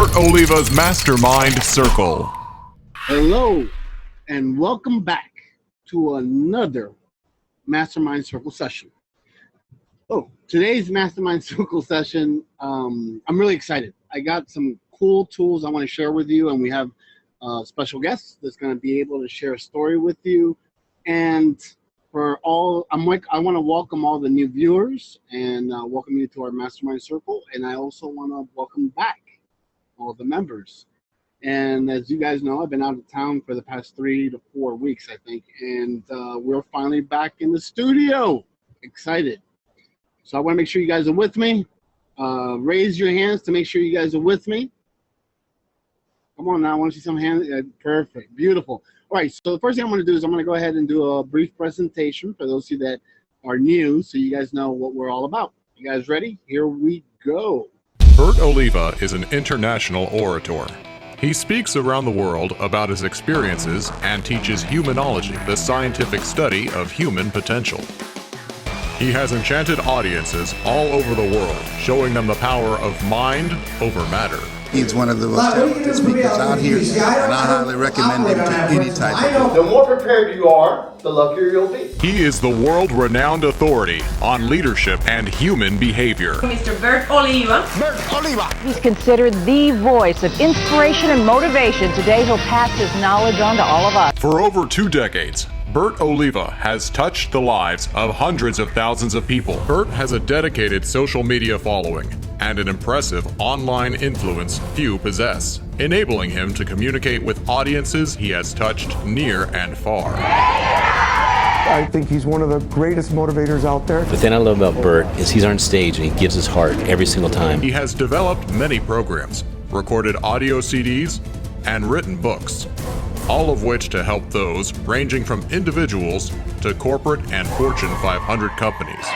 Bert Oliva's Mastermind Circle. Hello, and welcome back to another Mastermind Circle session. Oh, today's Mastermind Circle session, I'm really excited. I got some cool tools I want to share with you, and we have a special guest that's going to be able to share a story with you. And for all, I want to welcome all the new viewers and welcome you to our Mastermind Circle. And I also want to welcome back all the members. And as you guys know, I've been out of town for the past 3 to 4 weeks, I think. And we're finally back in the studio. Excited. So I want to make sure you guys are with me. Raise your hands to make sure you guys are with me. Come on now, I want to see some hands. Perfect. Beautiful. All right, so the first thing I'm going to do is I'm going to go ahead and do a brief presentation for those of you that are new so you guys know what we're all about. You guys ready? Here we go. Bert Oliva is an international orator. He speaks around the world about his experiences and teaches humanology, the scientific study of human potential. He has enchanted audiences all over the world, showing them the power of mind over matter. He's one of the most talented speakers out here, and I highly recommend him to any type of. The more prepared you are, the luckier you'll be. He is the world-renowned authority on leadership and human behavior. Mr. Bert Oliva. Bert Oliva! He's considered the voice of inspiration and motivation. Today he'll pass his knowledge on to all of us. For over 2 decades, Bert Oliva has touched the lives of hundreds of thousands of people. Bert has a dedicated social media following and an impressive online influence few possess, enabling him to communicate with audiences he has touched near and far. I think he's one of the greatest motivators out there. The thing I love about Bert is he's on stage and he gives his heart every single time. He has developed many programs, recorded audio CDs, and written books, all of which to help those ranging from individuals to corporate and Fortune 500 companies.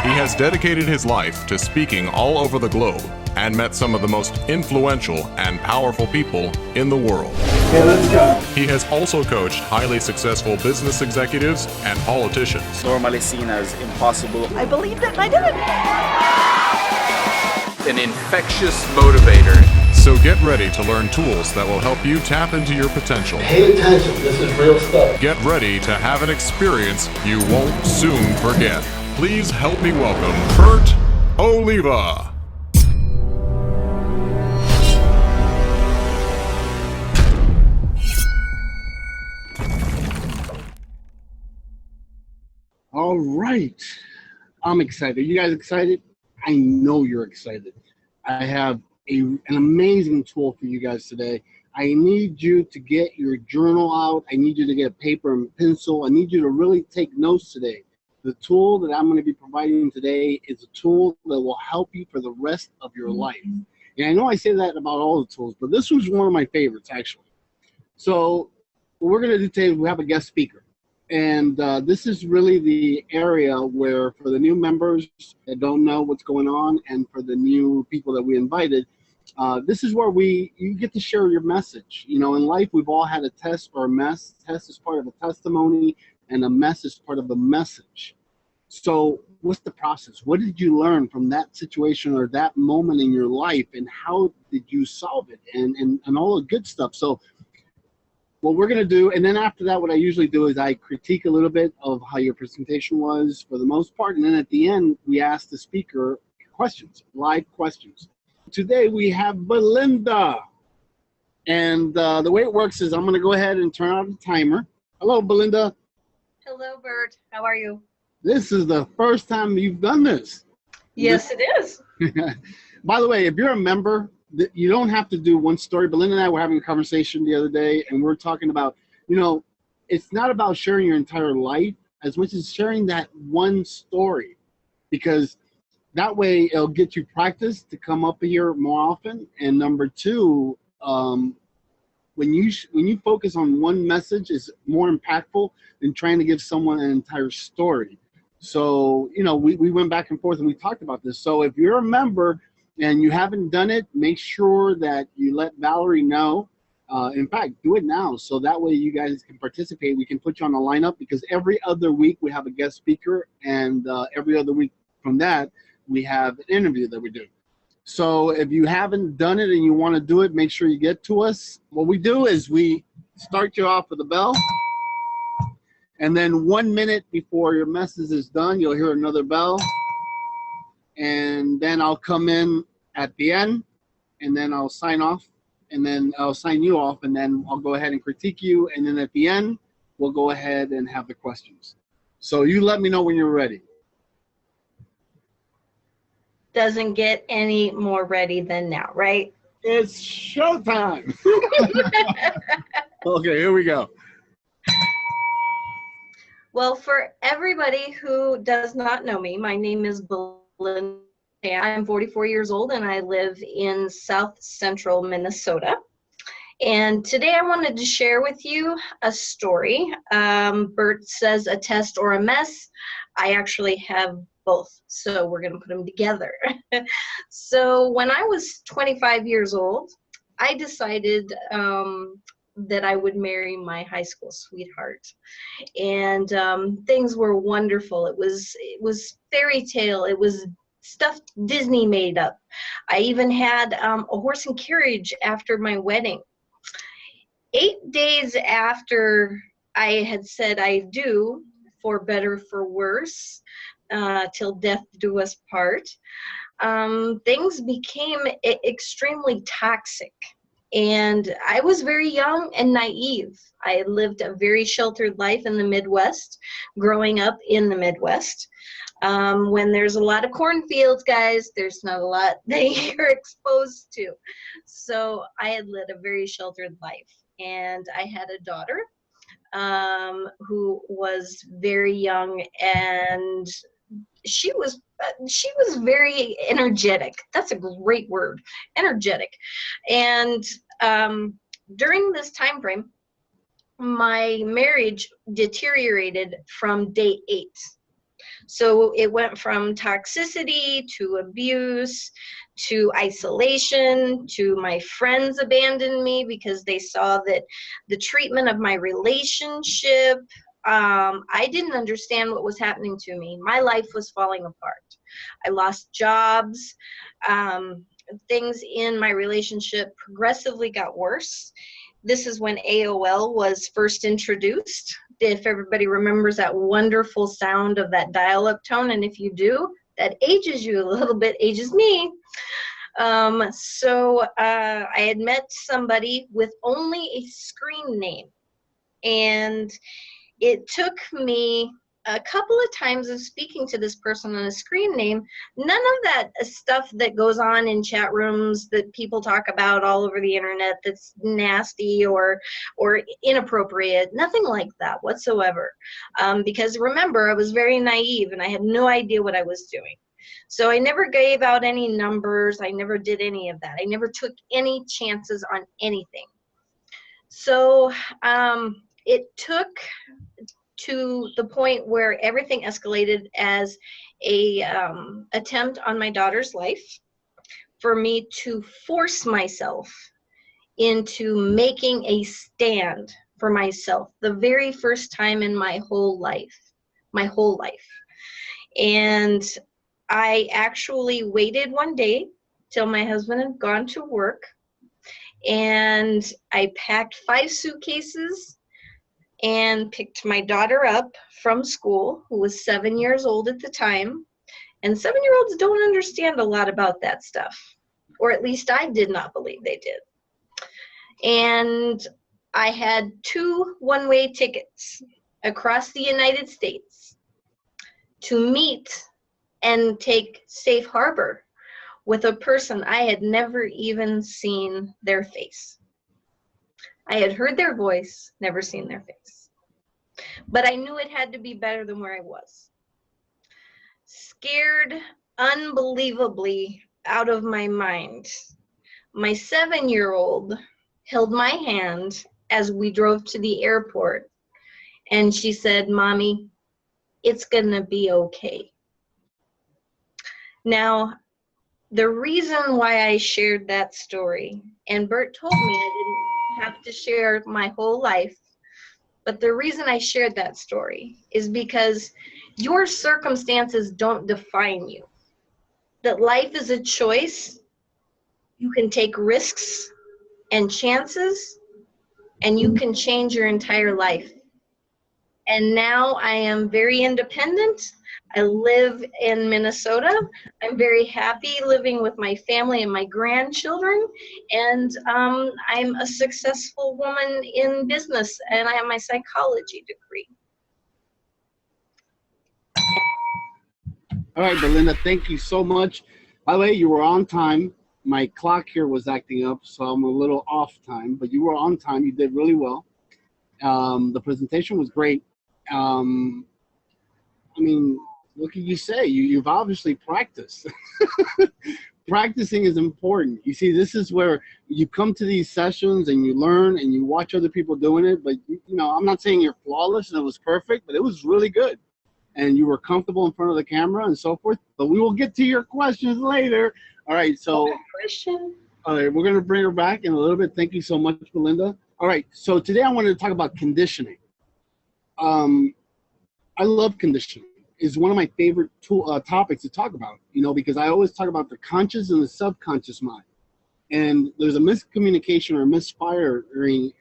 He has dedicated his life to speaking all over the globe and met some of the most influential and powerful people in the world. Okay, let's go. He has also coached highly successful business executives and politicians. Normally seen as impossible. I believed it and I did it. An infectious motivator. So get ready to learn tools that will help you tap into your potential. Pay attention, this is real stuff. Get ready to have an experience you won't soon forget. Please help me welcome Bert Oliva. All right. I'm excited. Are you guys excited? I know you're excited. I have an amazing tool for you guys today. I need you to get your journal out. I need you to get paper and pencil. I need you to really take notes today. The tool that I'm going to be providing today is a tool that will help you for the rest of your life. And I know I say that about all the tools, but this was one of my favorites, actually. So what we're going to do today, we have a guest speaker. And this is really the area where, for the new members that don't know what's going on, and for the new people that we invited, this is where you get to share your message. You know, in life, we've all had a test or a mess. Test is part of a testimony, and a mess is part of the message. So what's the process? What did you learn from that situation or that moment in your life, and how did you solve it, and all the good stuff? So what we're going to do, and then after that, what I usually do is I critique a little bit of how your presentation was for the most part, and then at the end, we ask the speaker questions, live questions. Today, we have Belinda, and the way it works is I'm going to go ahead and turn on the timer. Hello, Belinda. Hello, Bert. How are you? This is the first time you've done this. Yes, it is. By the way, if you're a member, you don't have to do one story. Belinda and I were having a conversation the other day, and we're talking about, you know, it's not about sharing your entire life as much as sharing that one story, because that way it'll get you practice to come up here more often. And number two, when you focus on one message, is more impactful than trying to give someone an entire story. So, you know, we went back and forth and we talked about this. So if you're a member and you haven't done it, make sure that you let Valerie know. In fact, do it now, so that way you guys can participate. We can put you on the lineup, because every other week we have a guest speaker, and every other week from that we have an interview that we do. So if you haven't done it and you want to do it, make sure you get to us. What we do is we start you off with a bell. And then 1 minute before your message is done, you'll hear another bell. And then I'll come in at the end, and then I'll sign off, and then I'll sign you off, and then I'll go ahead and critique you. And then at the end, we'll go ahead and have the questions. So you let me know when you're ready. Doesn't get any more ready than now, right? It's showtime. Okay, here we go. Well, for everybody who does not know me, my name is Belinda. I'm 44 years old and I live in South Central Minnesota. And today I wanted to share with you a story. Bert says a test or a mess. I actually have both, so we're going to put them together. So when I was 25 years old, I decided that I would marry my high school sweetheart, and things were wonderful. It was fairy tale. It was stuff Disney made up. I even had a horse and carriage after my wedding. 8 days after I had said I do, for better for worse, till death do us part, things became extremely toxic. And I was very young and naive. I had lived a very sheltered life in the Midwest, growing up in the Midwest. When there's a lot of cornfields, guys, there's not a lot that you're exposed to. So I had led a very sheltered life. And I had a daughter who was very young, and she was very energetic. That's a great word, energetic. And during this time frame, my marriage deteriorated from day 8. So it went from toxicity to abuse to isolation to my friends abandoned me because they saw that the treatment of my relationship, I didn't understand what was happening to me. My life was falling apart. I lost jobs. Things in my relationship progressively got worse. This is when AOL was first introduced. If everybody remembers that wonderful sound of that dial-up tone, and if you do, that ages you a little bit, ages me. So I had met somebody with only a screen name, and it took me a couple of times of speaking to this person on a screen name. None of that stuff that goes on in chat rooms that people talk about all over the internet that's nasty or inappropriate, nothing like that whatsoever. Because remember, I was very naive and I had no idea what I was doing. So I never gave out any numbers. I never did any of that. I never took any chances on anything. So it took to the point where everything escalated as a attempt on my daughter's life for me to force myself into making a stand for myself the very first time in my whole life. And I actually waited one day till my husband had gone to work, and I packed 5 suitcases and picked my daughter up from school, who was 7 years old at the time. And 7-year-olds don't understand a lot about that stuff, or at least I did not believe they did. And I had 2 one-way tickets across the United States to meet and take safe harbor with a person I had never even seen their face. I had heard their voice, never seen their face. But I knew it had to be better than where I was. Scared unbelievably out of my mind, my 7-year-old held my hand as we drove to the airport, and she said, "Mommy, it's gonna be okay." Now, the reason why I shared that story, and Bert told me I didn't have to share my whole life, but the reason I shared that story is because your circumstances don't define you. That life is a choice You can take risks and chances, and you can change your entire life. And now I am very independent. I live in Minnesota. I'm very happy living with my family and my grandchildren. And I'm a successful woman in business, and I have my psychology degree. All right, Belinda, thank you so much. By the way, you were on time. My clock here was acting up, so I'm a little off time, but you were on time. You did really well. The presentation was great. I mean, what can you say? You've obviously practiced. Practicing is important. You see, this is where you come to these sessions and you learn and you watch other people doing it. But, you know, I'm not saying you're flawless and it was perfect, but it was really good. And you were comfortable in front of the camera and so forth. But we will get to your questions later. All right, so all right, we're going to bring her back in a little bit. Thank you so much, Belinda. All right, so today I wanted to talk about conditioning. I love conditioning. It's one of my favorite topics to talk about, you know, because I always talk about the conscious and the subconscious mind. And there's a miscommunication or misfiring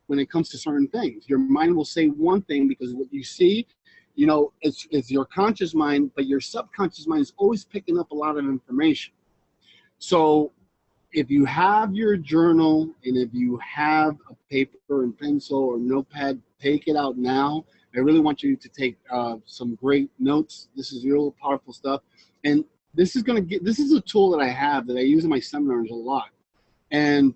when it comes to certain things. Your mind will say one thing because what you see, you know, it's your conscious mind, but your subconscious mind is always picking up a lot of information. So if you have your journal and if you have a paper and pencil or notepad, take it out now. I really want you to take some great notes. This is real powerful stuff. And this is a tool that I have that I use in my seminars a lot. And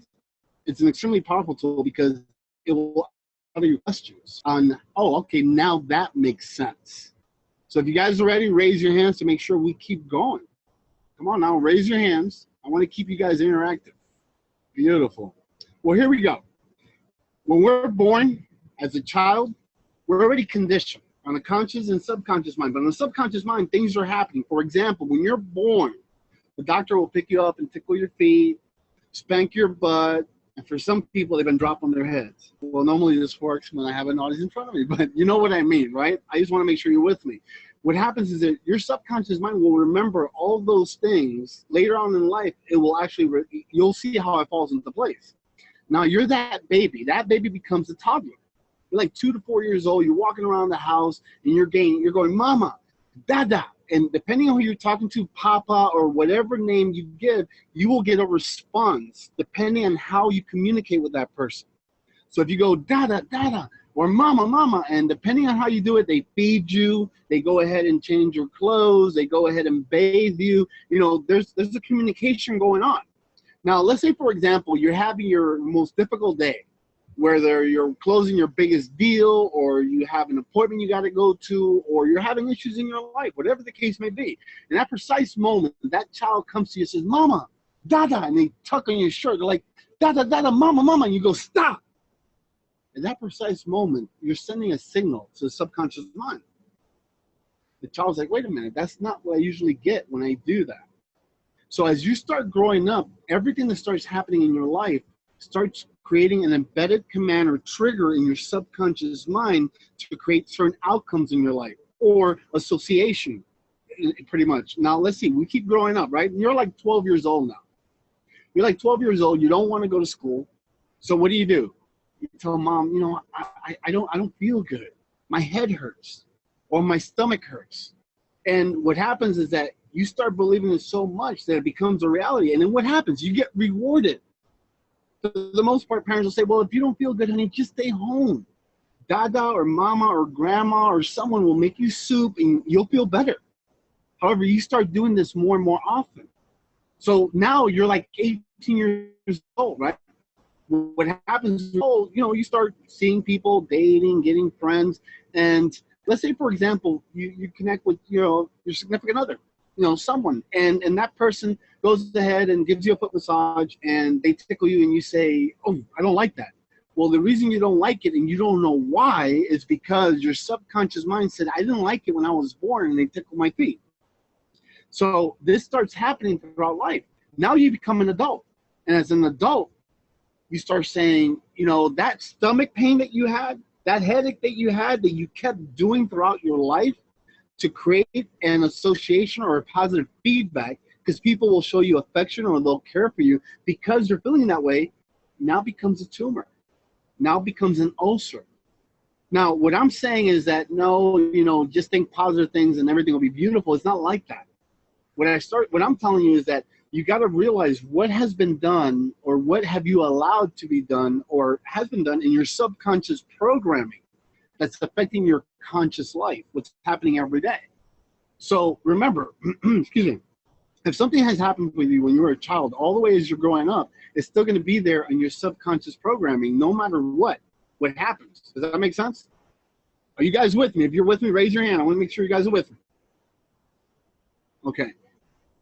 it's an extremely powerful tool because it will answer your questions on, oh, okay, now that makes sense. So if you guys are ready, raise your hands to make sure we keep going. Come on now, raise your hands. I want to keep you guys interactive. Beautiful. Well, here we go. When we're born as a child, we're already conditioned on the conscious and subconscious mind. But on the subconscious mind, things are happening. For example, when you're born, the doctor will pick you up and tickle your feet, spank your butt, and for some people, they've been dropping their heads. Well, normally this works when I have an audience in front of me, but you know what I mean, right? I just want to make sure you're with me. What happens is that your subconscious mind will remember all those things later on in life. It will actually, you'll see how it falls into place. Now you're that baby. That baby becomes a toddler. You're like 2 to 4 years old. You're walking around the house and you're going, Mama, Dada. And depending on who you're talking to, Papa, or whatever name you give, you will get a response depending on how you communicate with that person. So if you go, Dada, Dada, or Mama, Mama, and depending on how you do it, they feed you, they go ahead and change your clothes, they go ahead and bathe you. You know, there's a communication going on. Now, let's say, for example, you're having your most difficult day, whether you're closing your biggest deal or you have an appointment you got to go to or you're having issues in your life, whatever the case may be. In that precise moment, that child comes to you and says, Mama, Dada, and they tuck on your shirt. They're like, Dada, Dada, Mama, Mama, and you go, stop. In that precise moment, you're sending a signal to the subconscious mind. The child's like, wait a minute, that's not what I usually get when I do that. So as you start growing up, everything that starts happening in your life starts creating an embedded command or trigger in your subconscious mind to create certain outcomes in your life or association, pretty much. Now, let's see, we keep growing up, right? You're like 12 years old now. You're like 12 years old. You don't want to go to school. So what do? You tell Mom, you know, I don't feel good. My head hurts or my stomach hurts. And what happens is that you start believing it so much that it becomes a reality. And then what happens? You get rewarded. For the most part, parents will say, well, if you don't feel good, honey, just stay home. Dada or Mama or Grandma or someone will make you soup and you'll feel better. However, you start doing this more and more often. So now you're like 18 years old, right? What happens is, you know, you start seeing people, dating, getting friends. And let's say, for example, you connect with, you know, your significant other, you know, someone. And that person goes ahead and gives you a foot massage and they tickle you and you say, oh, I don't like that. Well, the reason you don't like it and you don't know why is because your subconscious mind said, I didn't like it when I was born and they tickled my feet. So this starts happening throughout life. Now you become an adult. And as an adult, you start saying, you know, that stomach pain that you had, that headache that you had, that you kept doing throughout your life to create an association or a positive feedback because people will show you affection or they'll care for you because you're feeling that way. Now becomes a tumor, now becomes an ulcer. Now, what I'm saying is that, no, you know, just think positive things and everything will be beautiful. It's not like that. What I'm telling you is that you got to realize what has been done, or what have you allowed to be done, or has been done in your subconscious programming that's affecting your conscious life, what's happening every day. So remember, excuse me, if something has happened with you when you were a child, all the way as you're growing up, it's still going to be there in your subconscious programming, no matter what happens. Does that make sense? Are you guys with me? If you're with me, raise your hand. I want to make sure you guys are with me. Okay.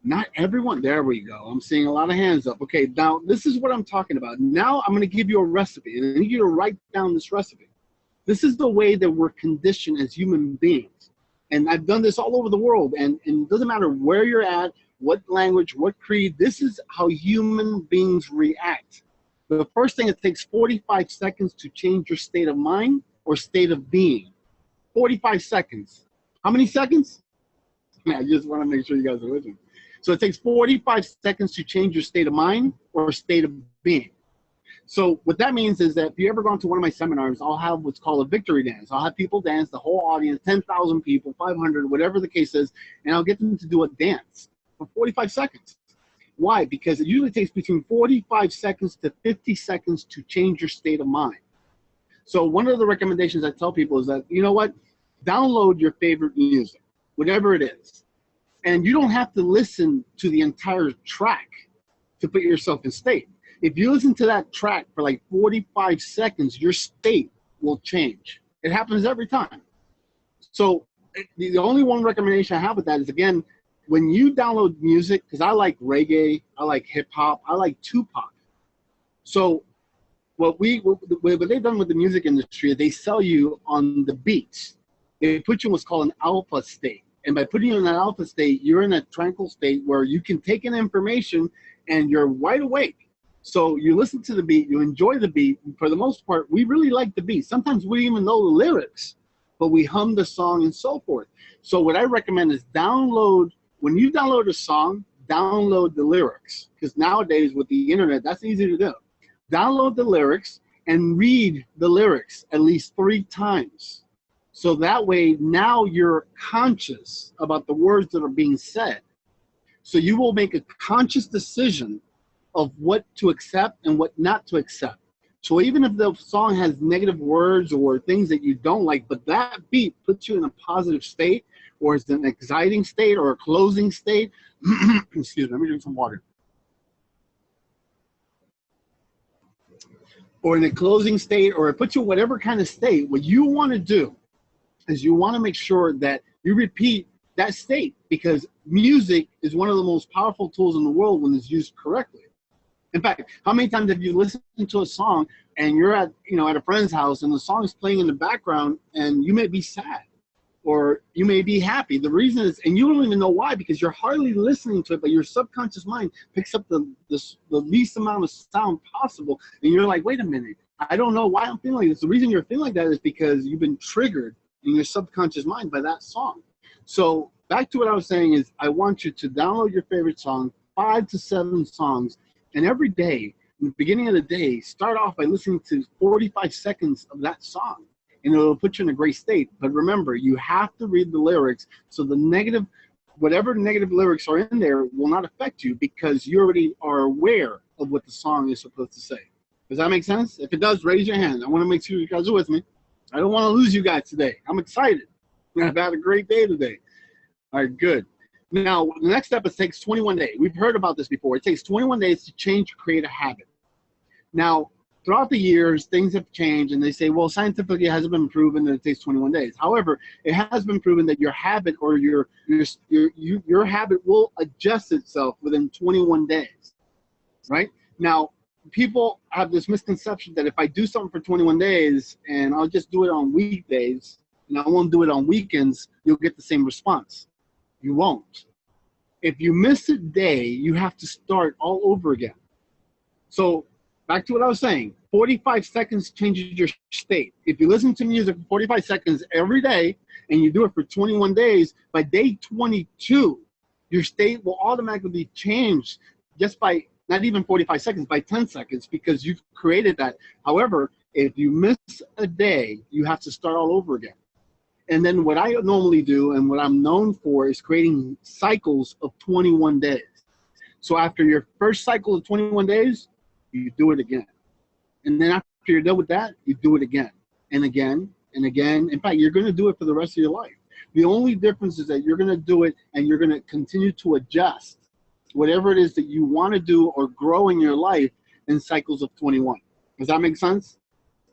Not everyone. There we go. I'm seeing a lot of hands up. Okay, now this is what I'm talking about. Now I'm going to give you a recipe, and I need you to write down this recipe. This is the way that we're conditioned as human beings. And I've done this all over the world, and it doesn't matter where you're at, what language, what creed, this is how human beings react. The first thing, it takes 45 seconds to change your state of mind or state of being. 45 seconds. How many seconds? I just want to make sure you guys are with me. So it takes 45 seconds to change your state of mind or state of being. So what that means is that if you ever gone to one of my seminars, I'll have what's called a victory dance. I'll have people dance, the whole audience, 10,000 people, 500, whatever the case is, and I'll get them to do a dance for 45 seconds. Why? Because it usually takes between 45 seconds to 50 seconds to change your state of mind. So one of the recommendations I tell people is that, you know what, download your favorite music, whatever it is. And you don't have to listen to the entire track to put yourself in state. If you listen to that track for like 45 seconds, your state will change. It happens every time. So the only one recommendation I have with that is, again, when you download music, because I like reggae, I like hip hop, I like Tupac. So what they've done with the music industry is they sell you on the beats. They put you in what's called an alpha state. And by putting you in that alpha state, you're in a tranquil state where you can take in information and you're wide awake. So you listen to the beat, you enjoy the beat. For the most part, we really like the beat. Sometimes we even know the lyrics, but we hum the song and so forth. So what I recommend is when you download a song, download the lyrics. Because nowadays with the internet, that's easy to do. Download the lyrics and read the lyrics at least 3 times. So that way, now you're conscious about the words that are being said. So you will make a conscious decision of what to accept and what not to accept. So even if the song has negative words or things that you don't like, but that beat puts you in a positive state, or it's an exciting state or a closing state. Excuse me, let me drink some water. Or in a closing state, or it puts you in whatever kind of state, what you want to do is you want to make sure that you repeat that state, because music is one of the most powerful tools in the world when it's used correctly. In fact, how many times have you listened to a song and you're at a friend's house and the song is playing in the background and you may be sad or you may be happy? The reason is, and you don't even know why, because you're hardly listening to it, but your subconscious mind picks up the least amount of sound possible, and you're like, wait a minute, I don't know why I'm feeling like this. The reason you're feeling like that is because you've been triggered in your subconscious mind by that song. So back to what I was saying is, I want you to download your favorite song, 5 to 7 songs, and every day, in the beginning of the day, start off by listening to 45 seconds of that song, and it'll put you in a great state. But remember, you have to read the lyrics, so whatever negative lyrics are in there will not affect you, because you already are aware of what the song is supposed to say. Does that make sense? If it does, raise your hand. I want to make sure you guys are with me. I don't want to lose you guys today. I'm excited. I've had a great day today. All right, good. Now, the next step, it takes 21 days. We've heard about this before. It takes 21 days to change or create a habit. Now, throughout the years, things have changed, and they say, well, scientifically, it hasn't been proven that it takes 21 days. However, it has been proven that your habit or your habit will adjust itself within 21 days, right? Now, people have this misconception that if I do something for 21 days and I'll just do it on weekdays and I won't do it on weekends, you'll get the same response. You won't. If you miss a day, you have to start all over again. So back to what I was saying, 45 seconds changes your state. If you listen to music for 45 seconds every day and you do it for 21 days, by day 22, your state will automatically be changed just by not even 45 seconds, by 10 seconds, because you've created that. However, if you miss a day, you have to start all over again. And then what I normally do and what I'm known for is creating cycles of 21 days. So after your first cycle of 21 days, you do it again. And then after you're done with that, you do it again and again and again. In fact, you're going to do it for the rest of your life. The only difference is that you're going to do it and you're going to continue to adjust whatever it is that you want to do or grow in your life in cycles of 21. Does that make sense?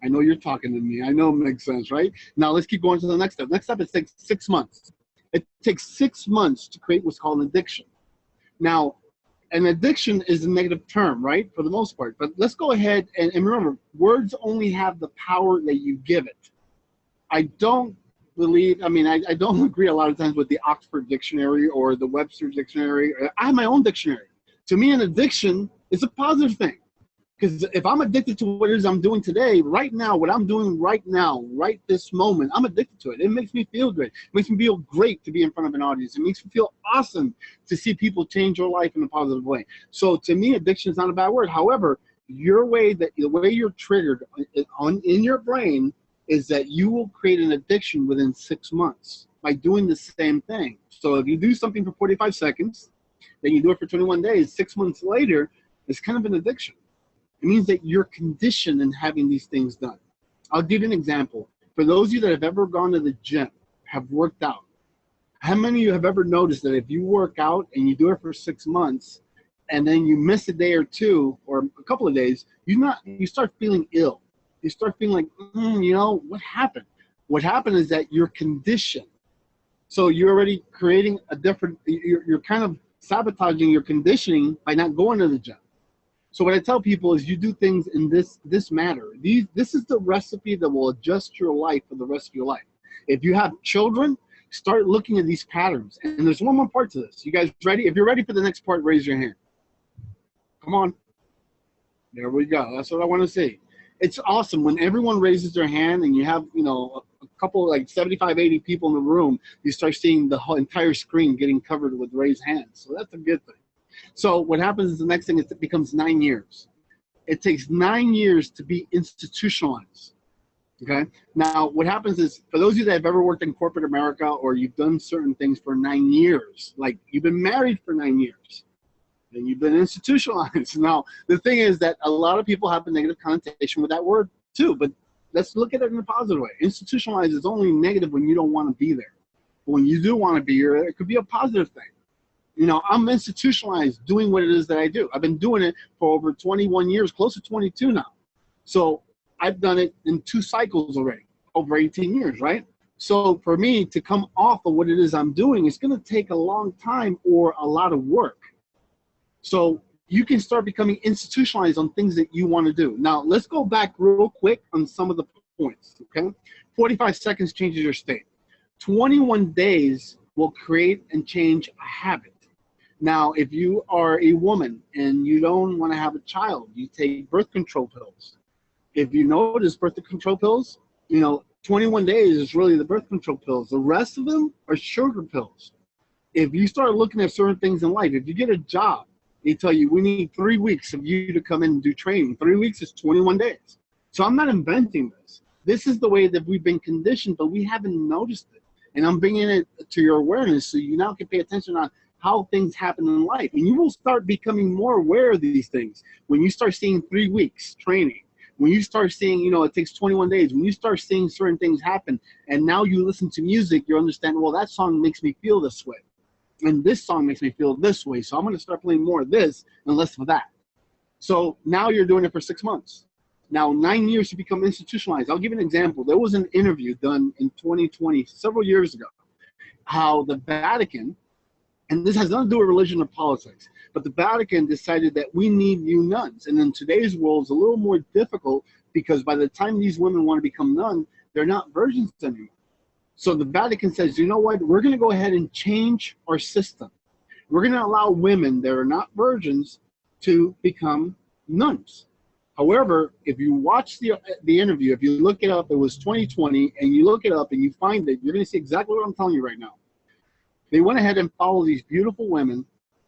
I know you're talking to me. I know it makes sense, right? Now let's keep going to the next step. Next step, it takes 6 months. It takes 6 months to create what's called an addiction. Now, an addiction is a negative term, right, for the most part. But let's go ahead and remember, words only have the power that you give it. I don't believe, I don't agree a lot of times with the Oxford Dictionary or the Webster Dictionary. I have my own dictionary. To me, an addiction is a positive thing. Because if I'm addicted to what it is I'm doing today, right now, what I'm doing right now, right this moment, I'm addicted to it. It makes me feel great. It makes me feel great to be in front of an audience. It makes me feel awesome to see people change your life in a positive way. So to me, addiction is not a bad word. However, the way you're triggered in your brain is that you will create an addiction within 6 months by doing the same thing. So if you do something for 45 seconds, then you do it for 21 days, 6 months later, it's kind of an addiction. It means that you're conditioned in having these things done. I'll give you an example. For those of you that have ever gone to the gym, have worked out, how many of you have ever noticed that if you work out and you do it for 6 months and then you miss a day or two or a couple of days, you start feeling ill. You start feeling like, what happened? What happened is that you're conditioned. So you're already creating you're kind of sabotaging your conditioning by not going to the gym. So what I tell people is you do things in this manner. This is the recipe that will adjust your life for the rest of your life. If you have children, start looking at these patterns. And there's one more part to this. You guys ready? If you're ready for the next part, raise your hand. Come on. There we go. That's what I want to see. It's awesome when everyone raises their hand and you have, a couple, like 75, 80 people in the room, you start seeing the whole entire screen getting covered with raised hands. So that's a good thing. So what happens is the next thing is it becomes 9 years. It takes 9 years to be institutionalized. Okay. Now what happens is, for those of you that have ever worked in corporate America or you've done certain things for 9 years, like you've been married for 9 years, then you've been institutionalized. Now the thing is that a lot of people have a negative connotation with that word too, but let's look at it in a positive way. Institutionalized is only negative when you don't want to be there. But when you do want to be here, it could be a positive thing. I'm institutionalized doing what it is that I do. I've been doing it for over 21 years, close to 22 now. So I've done it in 2 cycles already, over 18 years, right? So for me to come off of what it is I'm doing, it's going to take a long time or a lot of work. So you can start becoming institutionalized on things that you want to do. Now, let's go back real quick on some of the points, okay? 45 seconds changes your state. 21 days will create and change a habit. Now, if you are a woman and you don't want to have a child, you take birth control pills. If you notice birth control pills, 21 days is really the birth control pills. The rest of them are sugar pills. If you start looking at certain things in life, if you get a job, they tell you, we need 3 weeks of you to come in and do training. 3 weeks is 21 days. So I'm not inventing this. This is the way that we've been conditioned, but we haven't noticed it. And I'm bringing it to your awareness so you now can pay attention on how things happen in life. And you will start becoming more aware of these things when you start seeing 3 weeks training, when you start seeing, it takes 21 days, when you start seeing certain things happen, and now you listen to music, you understand, well, that song makes me feel this way. And this song makes me feel this way. So I'm going to start playing more of this and less of that. So now you're doing it for 6 months. Now, 9 years to become institutionalized. I'll give you an example. There was an interview done in 2020, several years ago, how the Vatican, and this has nothing to do with religion or politics, but the Vatican decided that we need new nuns. And in today's world, it's a little more difficult because by the time these women want to become nuns, they're not virgins anymore. So the Vatican says, you know what, we're going to go ahead and change our system. We're going to allow women that are not virgins to become nuns. However, if you watch the interview, if you look it up, it was 2020, and you look it up and you find it, you're going to see exactly what I'm telling you right now. They went ahead and followed these beautiful women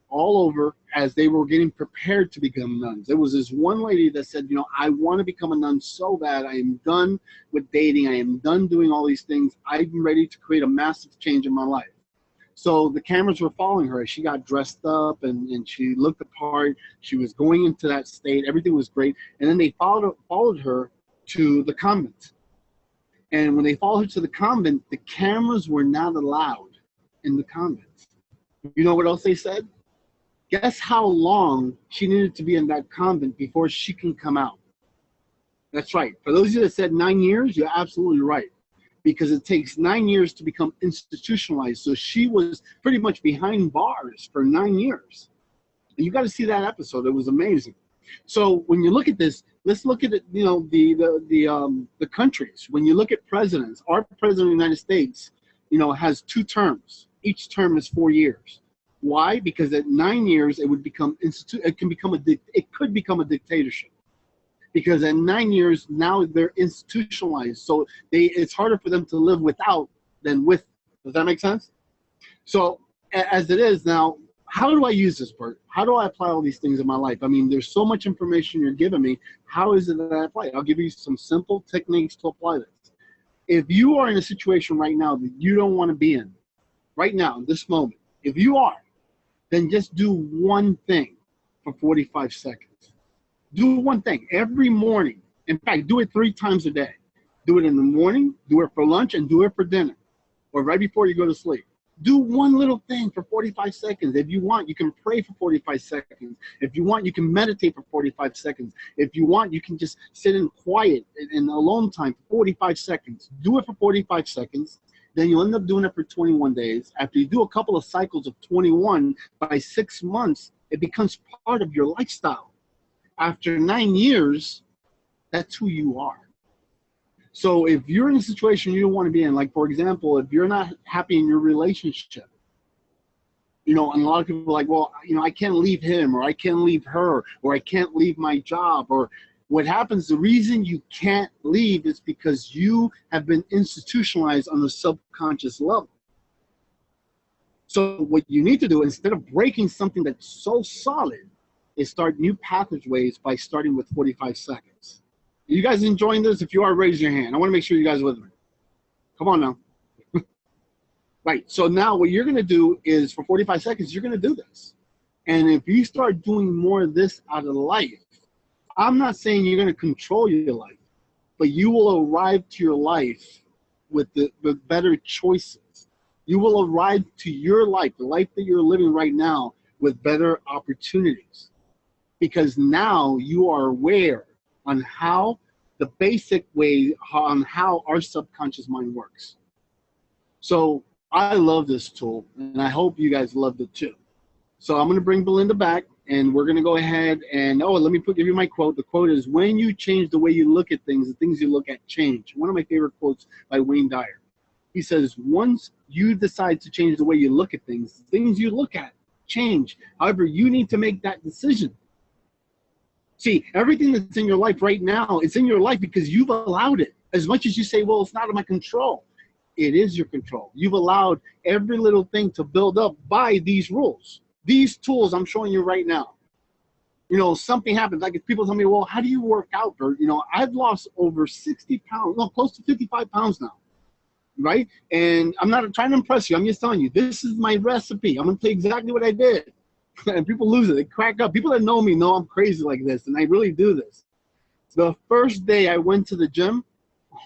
all over as they were getting prepared to become nuns. There was this one lady that said, you know, I want to become a nun so bad. I am done with dating. I am done doing all these things. I'm ready to create a massive change in my life. So the cameras were following her as she got dressed up and she looked the part. She was going into that state. Everything was great. And then they followed her to the convent. And when they followed her to the convent, the cameras were not allowed in the convent. You know what else they said? Guess how long she needed to be in that convent before she can come out? That's right. For those of you that said 9 years, you're absolutely right. Because it takes 9 years to become institutionalized. So she was pretty much behind bars for 9 years. And you got to see that episode. It was amazing. So when you look at this, let's look at it, you know, the countries. When you look at presidents, our president of the United States, you know, has 2 terms. Each term is 4 years. Why? Because at 9 years it would become it could become a dictatorship. Because at 9 years now they're institutionalized, so it's harder for them to live without than with. Does that make sense? So as it is now, how do I use this, Bert? How do I apply all these things in my life? I mean, there's so much information you're giving me. How is it that I apply it? I'll give you some simple techniques to apply this. If you are in a situation right now that you don't want to be in, right now, in this moment, if you are, then just do one thing for 45 seconds. Do one thing every morning. In fact, do it 3 times a day. Do it in the morning, do it for lunch, and do it for dinner, or right before you go to sleep. Do one little thing for 45 seconds. If you want, you can pray for 45 seconds. If you want, you can meditate for 45 seconds. If you want, you can just sit in quiet in alone time for 45 seconds. Do it for 45 seconds. Then you'll end up doing it for 21 days. After you do a couple of cycles of 21, by 6 months, it becomes part of your lifestyle. After 9 years, that's who you are. So if you're in a situation you don't want to be in, like, for example, if you're not happy in your relationship, you know, and a lot of people are like, well, you know, I can't leave him, or I can't leave her, or I can't leave my job, or what happens, the reason you can't leave is because you have been institutionalized on the subconscious level. So what you need to do, instead of breaking something that's so solid, is start new pathways by starting with 45 seconds. Are you guys enjoying this? If you are, raise your hand. I want to make sure you guys are with me. Come on now. Right, so now what you're going to do is for 45 seconds, you're going to do this. And if you start doing more of this out of life, I'm not saying you're going to control your life, but you will arrive to your life with better choices. You will arrive to your life, the life that you're living right now, with better opportunities. Because now you are aware on how the basic way on how our subconscious mind works. So I love this tool, and I hope you guys loved it too. So I'm going to bring Belinda back, and we're going to go ahead and, let me give you my quote. The quote is, when you change the way you look at things, the things you look at change. One of my favorite quotes by Wayne Dyer. He says, once you decide to change the way you look at things, the things you look at change. However, you need to make that decision. See, everything that's in your life right now, it's in your life because you've allowed it. As much as you say, well, it's not in my control, it is your control. You've allowed every little thing to build up by these rules. These tools I'm showing you right now. You know, something happens. Like if people tell me, well, how do you work out, Bert? You know, I've lost over 60 pounds, no, close to 55 pounds now, right? And I'm not trying to impress you. I'm just telling you, this is my recipe. I'm going to tell you exactly what I did. And people lose it. They crack up. People that know me know I'm crazy like this, and I really do this. The first day I went to the gym,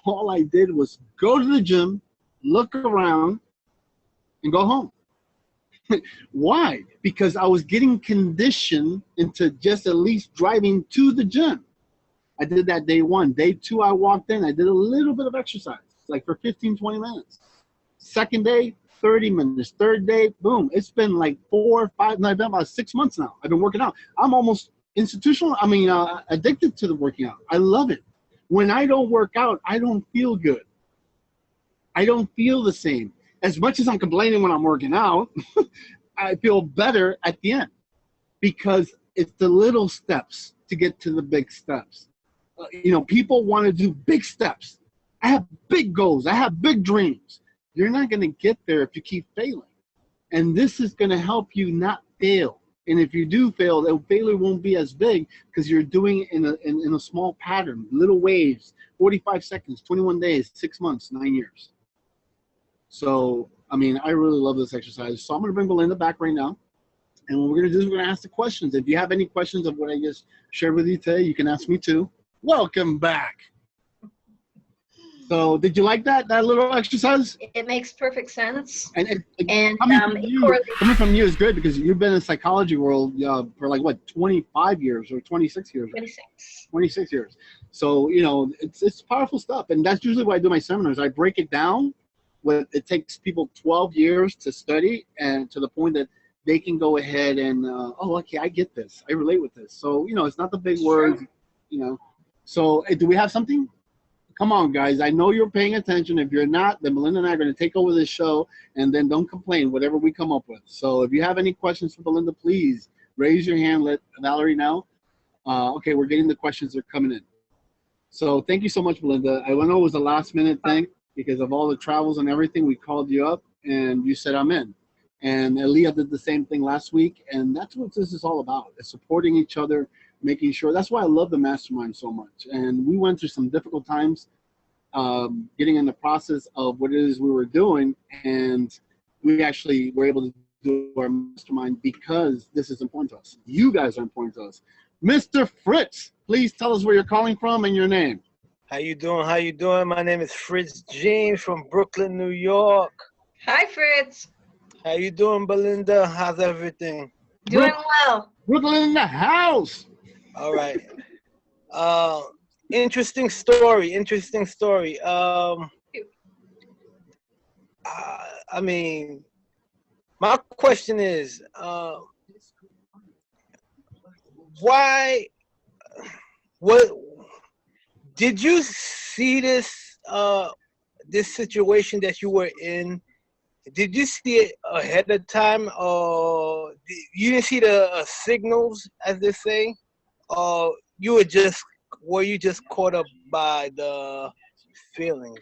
all I did was go to the gym, look around, and go home. Why? Because I was getting conditioned into just at least driving to the gym. I did that day 1. Day 2, I walked in. I did a little bit of exercise, like for 15, 20 minutes. Second day, 30 minutes. Third day, boom. It's been like 4 or 5, no, I've been about 6 months now. I've been working out. I'm almost addicted to the working out. I love it. When I don't work out, I don't feel good. I don't feel the same. As much as I'm complaining when I'm working out, I feel better at the end because it's the little steps to get to the big steps. You know, people want to do big steps. I have big goals. I have big dreams. You're not going to get there if you keep failing. And this is going to help you not fail. And if you do fail, the failure won't be as big because you're doing it in a small pattern, little waves, 45 seconds, 21 days, 6 months, 9 years. So, I mean, I really love this exercise. So I'm going to bring Belinda back right now. And what we're going to do is we're going to ask the questions. If you have any questions of what I just shared with you today, you can ask me too. Welcome back. So did you like that little exercise? It makes perfect sense. And coming from you is good because you've been in the psychology world for like, what, 25 years or 26 years? 26. 26 years. So, you know, it's powerful stuff. And that's usually why I do my seminars. I break it down. It takes people 12 years to study, and to the point that they can go ahead and, oh, okay, I get this. I relate with this. So, you know, it's not the big words, you know. So do we have something? Come on, guys. I know you're paying attention. If you're not, then Belinda and I are going to take over this show, and then don't complain, whatever we come up with. So if you have any questions for Belinda, please raise your hand. Let Valerie know. Okay, we're getting the questions that are coming in. So thank you so much, Belinda. I know it was a last-minute thing because of all the travels and everything. We called you up, and you said, I'm in. And Aaliyah did the same thing last week, and that's what this is all about. It's supporting each other, making sure. That's why I love the Mastermind so much. And we went through some difficult times getting in the process of what it is we were doing, and we actually were able to do our Mastermind because this is important to us. You guys are important to us. Mr. Fritz, please tell us where you're calling from and your name. How you doing? How you doing? My name is Fritz James from Brooklyn, New York. Hi, Fritz. How you doing, Belinda? How's everything? Doing well. Brooklyn in the house. All right. Interesting story. Interesting story. I mean, my question is, why? What did you see this? This situation that you were in? Did you see it ahead of time, or you didn't see the signals, as they say, or were you just caught up by the feelings?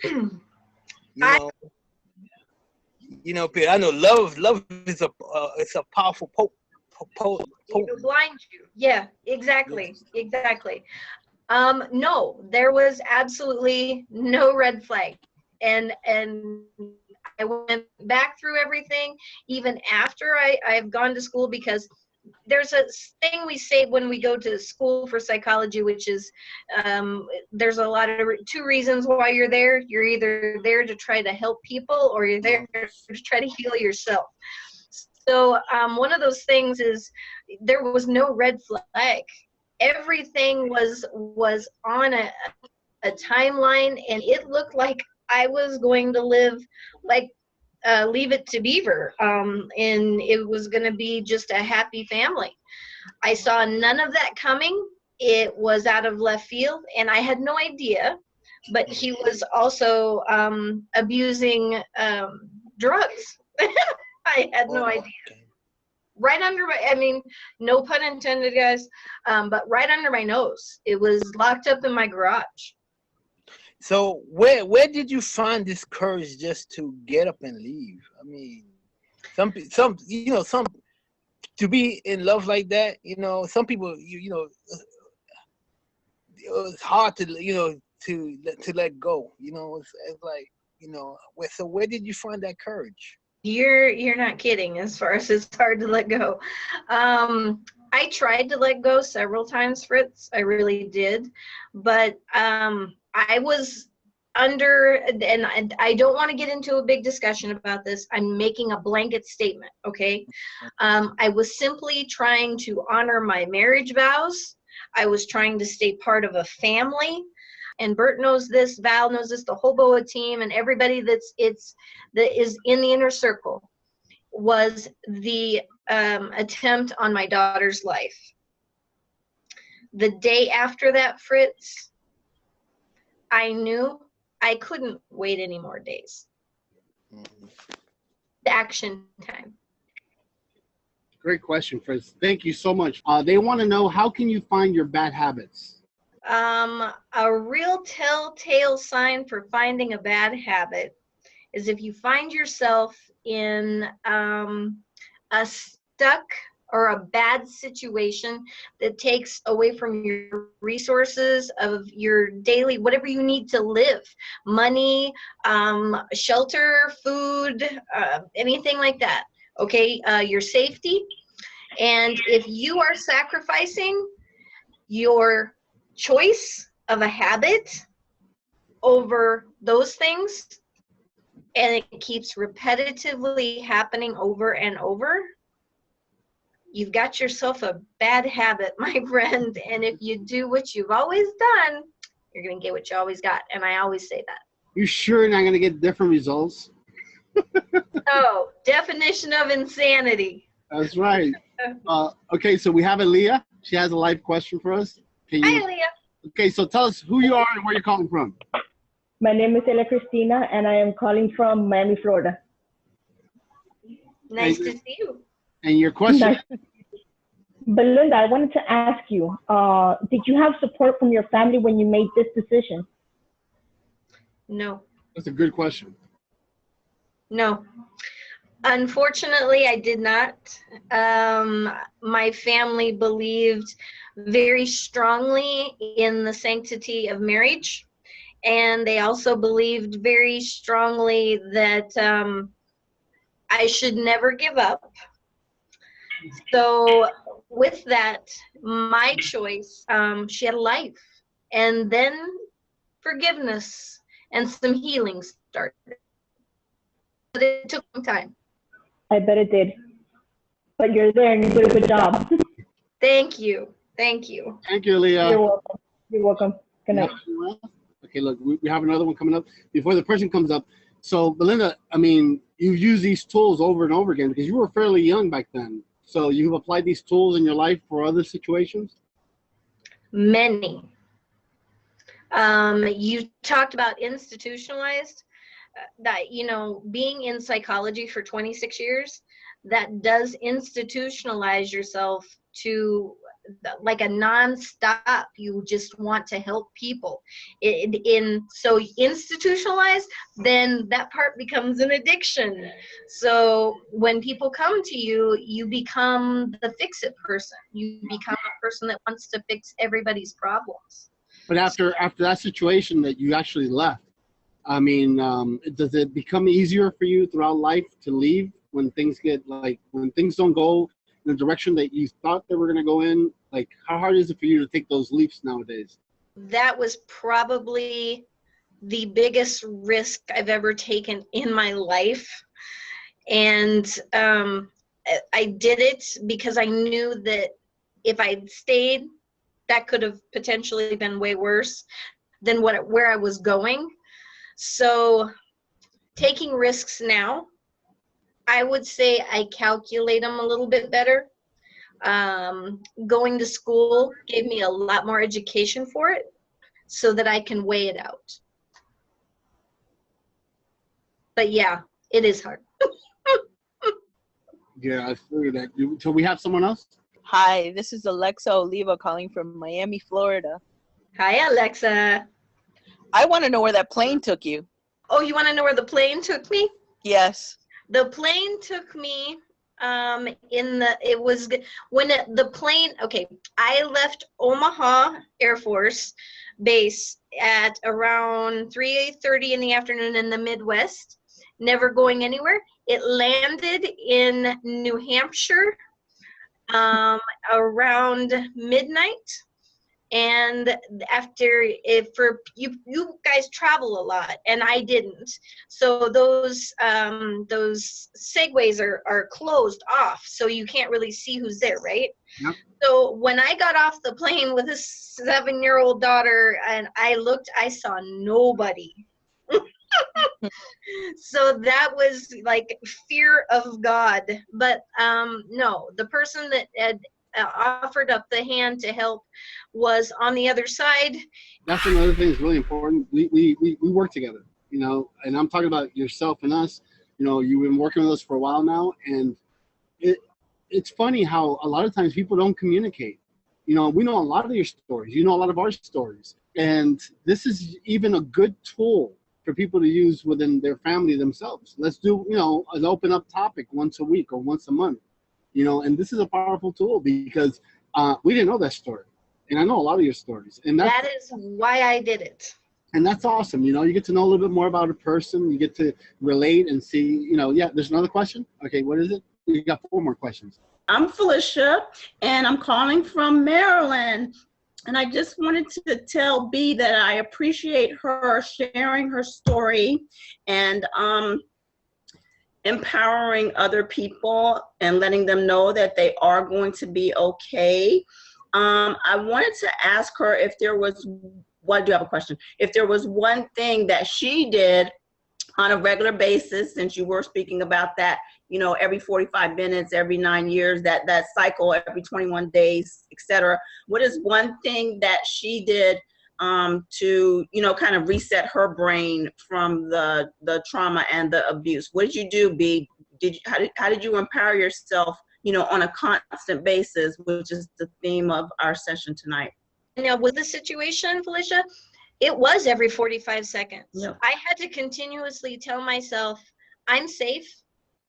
You know, Peter, I know love is it's a powerful It'll blind you. Yeah, exactly. No, there was absolutely no red flag, and I went back through everything, even after I've gone to school, because there's a thing we say when we go to school for psychology, which is there's a lot of two reasons why you're there. You're either there to try to help people, or you're there to try to heal yourself. So one of those things is there was no red flag. Everything was on a timeline, and it looked like I was going to live like Leave It to Beaver, and it was going to be just a happy family. I saw none of that coming. It was out of left field, and I had no idea, but he was also abusing drugs. I had no idea. Right under my, I mean, no pun intended, guys, but right under my nose. It was locked up in my garage. So where did you find this courage just to get up and leave? I mean, some to be in love like that, you know, some people you know it's hard to to let go. You know, it's like, you know. So where did you find that courage? You're not kidding. As far as it's hard to let go, I tried to let go several times, Fritz. I really did, but I was under, and I don't want to get into a big discussion about this. I'm making a blanket statement, okay? I was simply trying to honor my marriage vows. I was trying to stay part of a family. And Bert knows this, Val knows this, the whole BOWA team, and everybody that is in the inner circle, was the attempt on my daughter's life. The day after that, Fritz, I knew I couldn't wait any more days. Action time. Great question, Fritz. Thank you so much. They want to know, how can you find your bad habits? A real telltale sign for finding a bad habit is if you find yourself in a stuck or a bad situation that takes away from your resources of your daily, whatever you need to live, money, shelter, food, anything like that, okay, your safety. And if you are sacrificing your choice of a habit over those things, and it keeps repetitively happening over and over, you've got yourself a bad habit, my friend. And if you do what you've always done, you're going to get what you always got. And I always say that. You sure you're not going to get different results? Oh, definition of insanity. That's right. Okay, so we have Aaliyah. She has a live question for us. Hi, Aaliyah. Okay, so tell us who you are and where you're calling from. My name is Ella Cristina, and I am calling from Miami, Florida. Nice to see you. And your question? Belinda, I wanted to ask you, did you have support from your family when you made this decision? No. That's a good question. No. Unfortunately, I did not. My family believed very strongly in the sanctity of marriage. And they also believed very strongly that I should never give up. So with that, my choice, she had a life. And then forgiveness and some healing started. But it took some time. I bet it did. But you're there and you did a good job. Thank you. Thank you. Thank you, Leah. You're welcome. You're welcome. Good night. Okay, look, we have another one coming up. Before the person comes up, so Belinda, I mean, you've used these tools over and over again because you were fairly young back then. So you've applied these tools in your life for other situations? Many. You talked about institutionalized. That, you know, being in psychology for 26 years, that does institutionalize yourself to like a non-stop. You just want to help people. So institutionalized, then that part becomes an addiction. So when people come to you, you become the fix-it person. You become a person that wants to fix everybody's problems. But after that situation that you actually left, I mean, does it become easier for you throughout life to leave when things get when things don't go in the direction that you thought they were going to go in? Like, how hard is it for you to take those leaps nowadays? That was probably the biggest risk I've ever taken in my life. And I did it because I knew that if I'd stayed, that could have potentially been way worse than where I was going. So taking risks now, I would say I calculate them a little bit better. Going to school gave me a lot more education for it so that I can weigh it out. But yeah, it is hard. Yeah, I figured that. So we have someone else? Hi, this is Alexa Oliva calling from Miami, Florida. Hi, Alexa. I want to know where that plane took you. Oh, you want to know where the plane took me? Yes. The plane took me okay, I left Omaha Air Force Base at around 3:30 in the afternoon in the Midwest, never going anywhere. It landed in New Hampshire around midnight. And after, for you guys travel a lot, and I didn't, so those segways are closed off, so you can't really see who's there, right? Yep. So when I got off the plane with a 7-year-old daughter, and I looked, I saw nobody. So that was like fear of God. But no, the person that had offered up the hand to help was on the other side. That's another thing that's really important. We work together, you know, and I'm talking about yourself and us. You know, you've been working with us for a while now, and it's funny how a lot of times people don't communicate. You know, we know a lot of your stories. You know a lot of our stories. And this is even a good tool for people to use within their family themselves. Let's do, an open up topic once a week or once a month, and this is a powerful tool because we didn't know that story. And I know a lot of your stories. And that is why I did it. And that's awesome. You get to know a little bit more about a person. You get to relate and see, yeah, there's another question. Okay, what is it? You got 4 more questions. I'm Felicia, and I'm calling from Maryland. And I just wanted to tell B that I appreciate her sharing her story and empowering other people and letting them know that they are going to be okay. I wanted to ask her if there was, I do have a question. If there was one thing that she did on a regular basis, since you were speaking about that, every 45 minutes, every 9 years, that cycle, every 21 days, etc. What is one thing that she did to, kind of reset her brain from the trauma and the abuse? What did you do, B? How did you empower yourself, on a constant basis, which is the theme of our session tonight? Now, with the situation, Felicia, it was every 45 seconds. Yep. I had to continuously tell myself, I'm safe.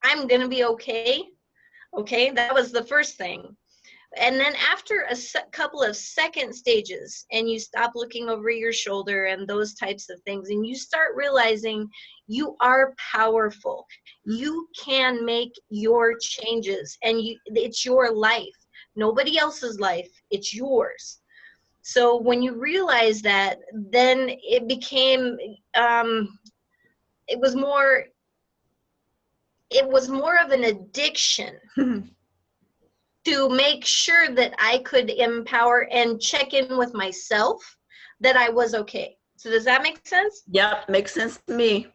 I'm going to be okay. Okay, that was the first thing. And then after a couple of second stages, and you stop looking over your shoulder and those types of things, and you start realizing you are powerful. You can make your changes, and it's your life. Nobody else's life. It's yours. So when you realize that, then it became, it was more of an addiction to make sure that I could empower and check in with myself that I was okay. So does that make sense? Yep, makes sense to me.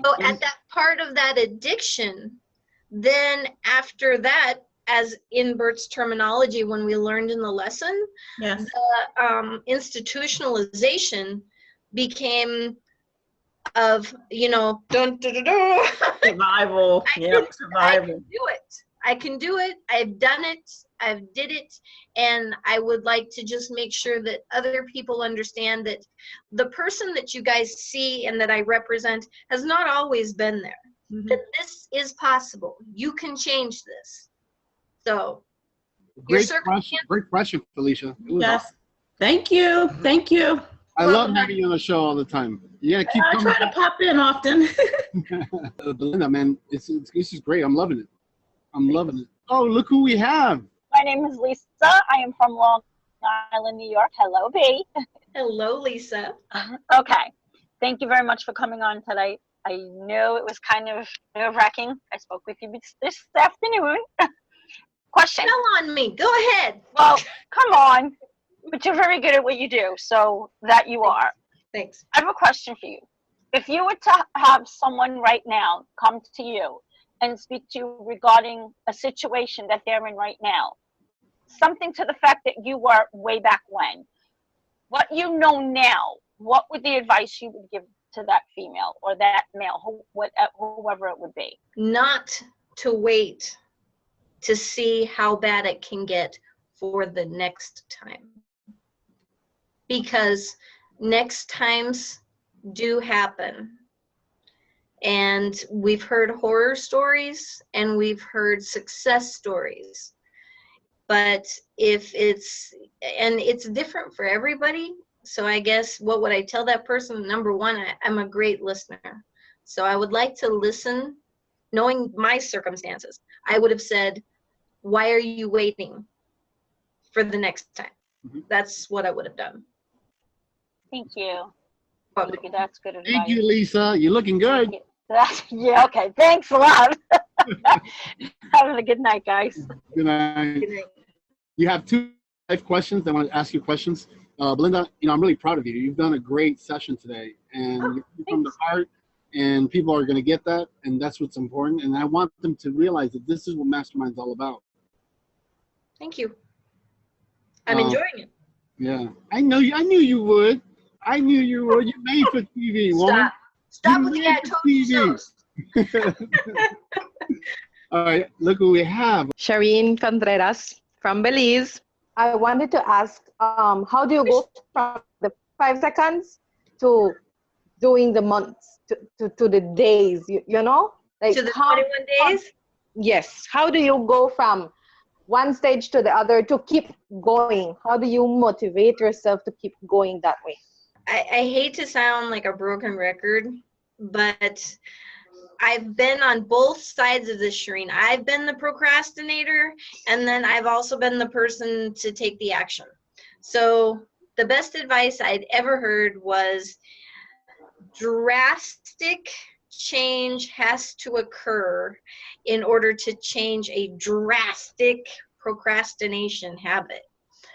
So at that part of that addiction, then after that, as in Bert's terminology, when we learned in the lesson, yes, the institutionalization became of, survival. Survival. I can do it. I've done it. I've did it. And I would like to just make sure that other people understand that the person that you guys see and that I represent has not always been there. Mm-hmm. That this is possible. You can change this. So, great question, Felicia. Yes. Awesome. Thank you. Thank you. I love having you on the show all the time. You gotta keep coming. I try to pop in often. Belinda, man, this is great. I'm loving it. I'm loving it. Oh, look who we have. My name is Lisa. I am from Long Island, New York. Hello, B. Hello, Lisa. Okay. Thank you very much for coming on today. I know it was kind of nerve-wracking. I spoke with you this afternoon. Question. Tell on me. Go ahead. Well, come on. But you're very good at what you do, so that you are. Thanks. I have a question for you. If you were to have someone right now come to you and speak to you regarding a situation that they're in right now, something to the fact that you were way back when, what you know now, what would the advice you would give to that female or that male, whoever it would be? Not to wait to see how bad it can get for the next time. Because next times do happen. And we've heard horror stories and we've heard success stories. But it's different for everybody. So I guess what would I tell that person? Number one, I'm a great listener. So I would like to listen, knowing my circumstances. I would have said, why are you waiting for the next time? Mm-hmm. That's what I would have done. Thank you. Thank you. That's good advice. Thank you, Lisa. You're looking good. Yeah, okay. Thanks a lot. Having a good night, guys. Good night. Good night. You have 2 live questions. I want to ask you questions. Belinda, I'm really proud of you. You've done a great session today. And you're from the heart. And people are going to get that. And that's what's important. And I want them to realize that this is what Mastermind's all about. Thank you. I'm enjoying it. Yeah. I knew you would. I knew you would. You're made for TV, woman. Stop with the TV. All right, look who we have. Shireen Contreras from Belize. I wanted to ask, how do you go from the 5 seconds to doing the months to the days, you know? Like to the 21 days? Yes. How do you go from one stage to the other to keep going? How do you motivate yourself to keep going that way? I hate to sound like a broken record, but I've been on both sides of this, Shireen. I've been the procrastinator, and then I've also been the person to take the action. So the best advice I'd ever heard was drastic change has to occur in order to change a drastic procrastination habit.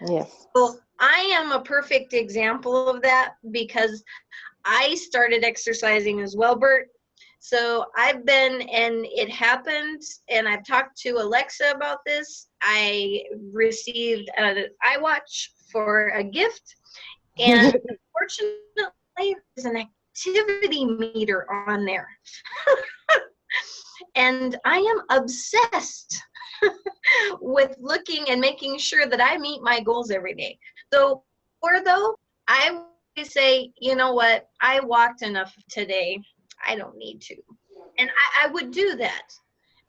Yes. So I am a perfect example of that because I started exercising as well, Bert. So I've been, and it happened, and I've talked to Alexa about this. I received an iWatch for a gift, and unfortunately, there's an activity meter on there. And I am obsessed with looking and making sure that I meet my goals every day. So, or though, I would say, you know what, I walked enough today. I don't need to. And I would do that.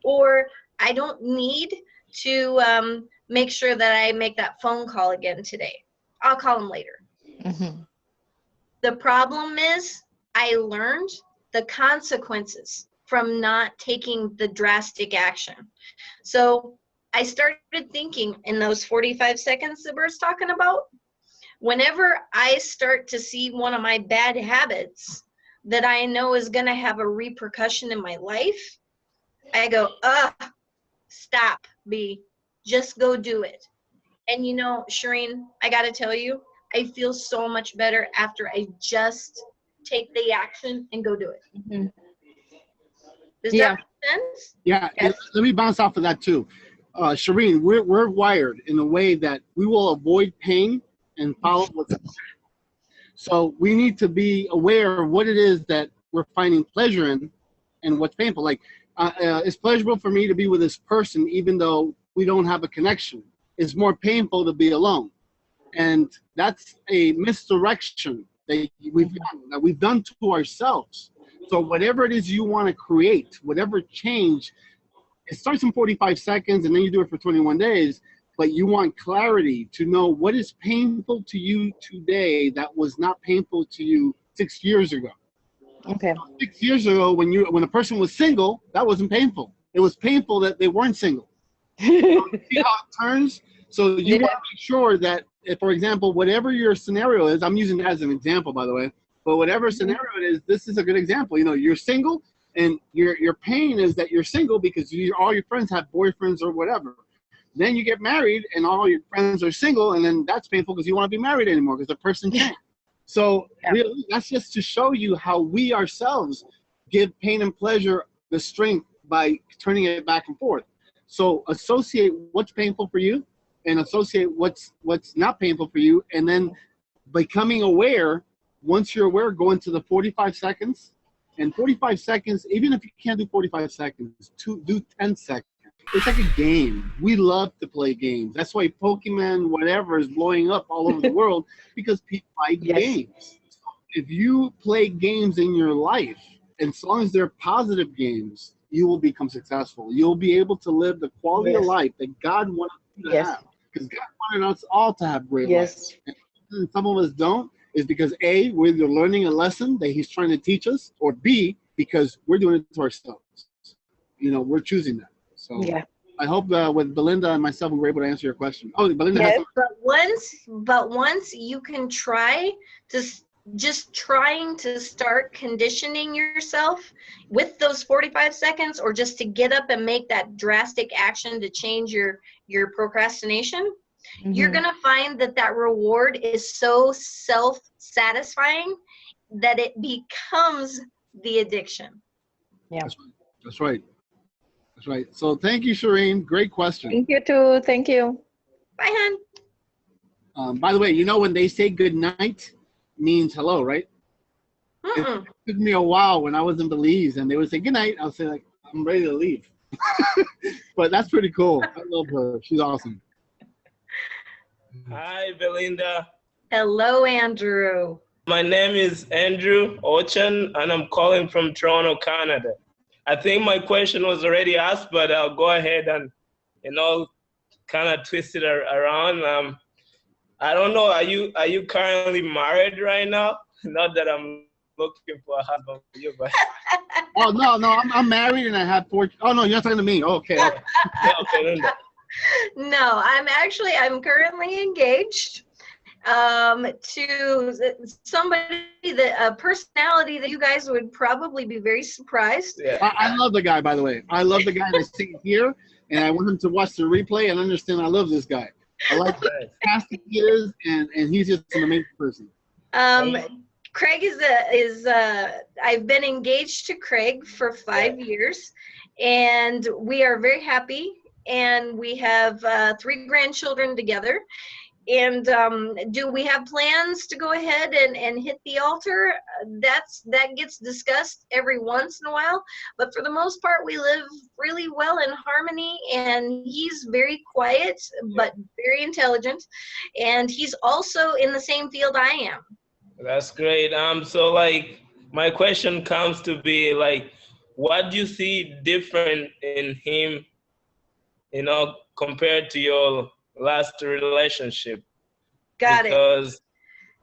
Or I don't need to make sure that I make that phone call again today. I'll call him later. Mm-hmm. The problem is I learned the consequences from not taking the drastic action. So I started thinking in those 45 seconds that Bert's talking about, whenever I start to see one of my bad habits that I know is going to have a repercussion in my life, I go, stop, B, just go do it. And you know, Shireen, I got to tell you, I feel so much better after I just take the action and go do it. Mm-hmm. Does that make sense? Yeah, yes. Let me bounce off of that too. Shireen, we're wired in a way that we will avoid pain and follow what's so we need to be aware of what it is that we're finding pleasure in and what's painful. Like, it's pleasurable for me to be with this person even though we don't have a connection. It's more painful to be alone. And that's a misdirection that we've done to ourselves. So whatever it is you want to create, whatever change, it starts in 45 seconds and then you do it for 21 days, but you want clarity to know what is painful to you today that was not painful to you 6 years ago. Okay. 6 years ago, when a person was single, that wasn't painful. It was painful that they weren't single. So see how it turns? So you want to make sure that, if, for example, whatever your scenario is, I'm using that as an example, by the way, but whatever scenario it is, this is a good example. You know, you're single, and your pain is that you're single because all your friends have boyfriends or whatever. Then you get married, and all your friends are single, and then that's painful because you want to be married anymore because the person can't. So really, that's just to show you how we ourselves give pain and pleasure the strength by turning it back and forth. So associate what's painful for you and associate what's not painful for you, and then becoming aware. Once you're aware, go into the 45 seconds. And 45 seconds, even if you can't do 45 seconds, do 10 seconds. It's like a game. We love to play games. That's why Pokemon, whatever, is blowing up all over the world, because people like games. If you play games in your life, and as long as they're positive games, you will become successful. You'll be able to live the quality of life that God wanted you to have. Because God wanted us all to have great lives. And some of us don't, is because A, we're either learning a lesson that he's trying to teach us, or B, because we're doing it to ourselves. You know, we're choosing that. So I hope with Belinda and myself, we were able to answer your question. Oh, Belinda has but once you can try to just trying to start conditioning yourself with those 45 seconds, or just to get up and make that drastic action to change your procrastination, you're going to find that reward is so self-satisfying that it becomes the addiction. Yeah. That's right. That's right. So thank you, Shireen. Great question. Thank you too. Thank you. Bye, hon. By the way, you know when they say good night means hello, right? It took me a while when I was in Belize and they would say good night. I'll say like, I'm ready to leave. But that's pretty cool. I love her. She's awesome. Hi, Belinda. Hello, Andrew. My name is Andrew Ochan, and I'm calling from Toronto, Canada. I think my question was already asked, but I'll go ahead and, kind of twist it around. I don't know. Are you currently married right now? Not that I'm looking for a husband for you, but. Oh no, I'm married and I have 4. Oh no, you're talking to me. Okay. No, I'm currently engaged to somebody a personality that you guys would probably be very surprised. Yeah. I love the guy, by the way. I love the guy that's sitting here, and I want him to watch the replay and understand I love this guy. I like how fantastic he is, and he's just an amazing person. Craig I've been engaged to Craig for 5 years, and we are very happy, and we have 3 grandchildren together. And do we have plans to go ahead and hit the altar? That gets discussed every once in a while, but for the most part, we live really well in harmony. And he's very quiet, but very intelligent, and he's also in the same field I am. That's great. So like, my question comes to be like, what do you see different in him, compared to your last relationship? Because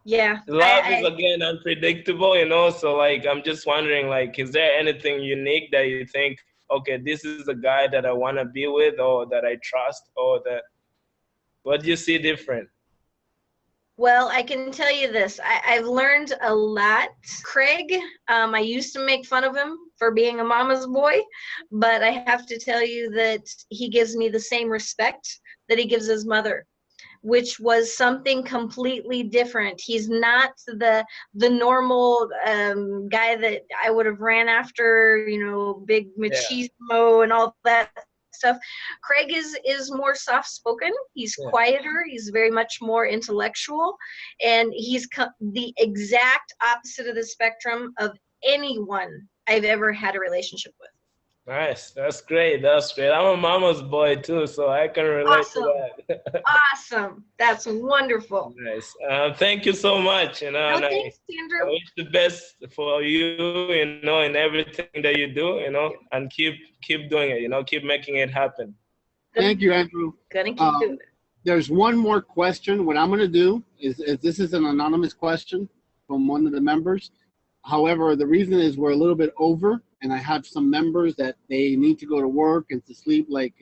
love is again unpredictable, so like, I'm just wondering, like, is there anything unique that you think, okay, this is the guy that I want to be with, or that I trust, or that, what do you see different? Well, I can tell you this. I've learned a lot. Craig, I used to make fun of him for being a mama's boy, but I have to tell you that he gives me the same respect that he gives his mother, which was something completely different. He's not the normal guy that I would have ran after, big machismo and all that stuff. Craig is more soft-spoken. He's quieter. He's very much more intellectual, and he's the exact opposite of the spectrum of anyone I've ever had a relationship with. Nice. That's great. That's great. I'm a mama's boy too, so I can relate to that. Awesome. That's wonderful. Nice. Thank you so much. Thanks, Andrew. I wish the best for you, in everything that you do, and keep doing it, keep making it happen. Thank you, Andrew. Gonna keep doing it. There's one more question. What I'm gonna do is this is an anonymous question from one of the members. However, the reason is we're a little bit over, and I have some members that they need to go to work and to sleep, like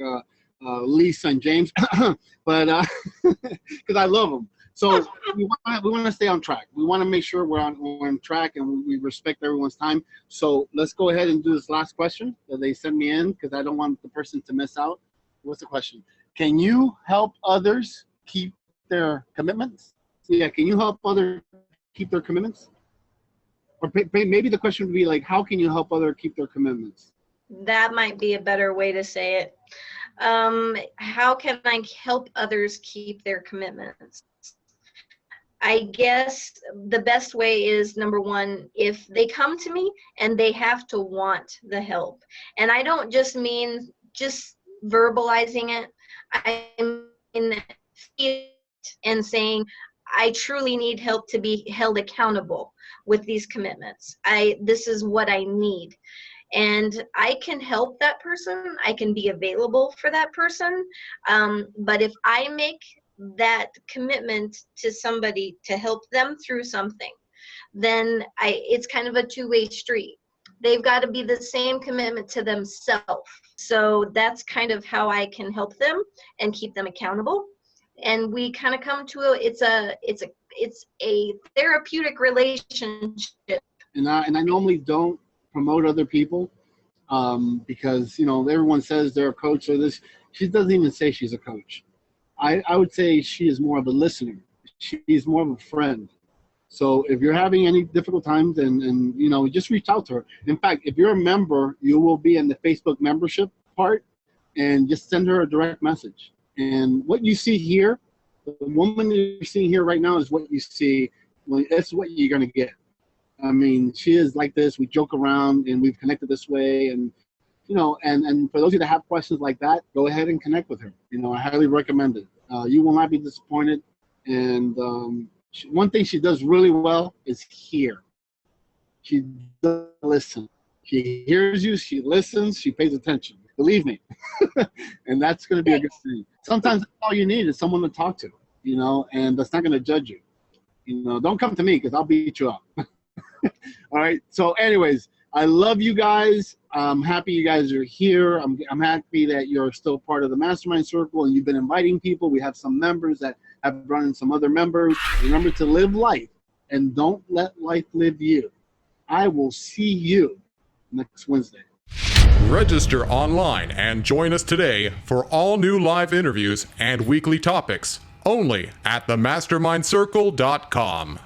Lisa and James, but because I love them. So we want to stay on track. We want to make sure we're on track, and we respect everyone's time. So let's go ahead and do this last question that they sent me in, because I don't want the person to miss out. What's the question? Can you help others keep their commitments? Yeah, can you help others keep their commitments? Or maybe the question would be like, how can you help others keep their commitments? That might be a better way to say it. How can I help others keep their commitments? I guess the best way is, number one, if they come to me and they have to want the help. And I don't just mean just verbalizing it. I mean it and saying, I truly need help to be held accountable with these commitments. This is what I need. And I can help that person. I can be available for that person. But if I make that commitment to somebody to help them through something, then it's kind of a two-way street. They've got to be the same commitment to themselves. So that's kind of how I can help them and keep them accountable. And we kind of come to it's a therapeutic relationship. And I normally don't promote other people because everyone says they're a coach or this. She doesn't even say she's a coach. I would say she is more of a listener. She's more of a friend. So if you're having any difficult times, and just reach out to her. In fact, if you're a member, you will be in the Facebook membership part, and just send her a direct message. And what you see here, the woman you're seeing here right now is what you see. That's what you're going to get. I mean, she is like this. We joke around, and we've connected this way. And, and for those of you that have questions like that, go ahead and connect with her. I highly recommend it. You will not be disappointed. And one thing she does really well is hear. She does listen. She hears you, she listens, she pays attention. Believe me. And that's going to be a good thing. Sometimes all you need is someone to talk to, you know, and that's not going to judge you. You know, don't come to me because I'll beat you up. All right. So anyways, I love you guys. I'm happy you guys are here. I'm happy that you're still part of the Mastermind Circle and you've been inviting people. We have some members that have run in some other members. Remember to live life and don't let life live you. I will see you next Wednesday. Register online and join us today for all new live interviews and weekly topics only at themastermindcircle.com.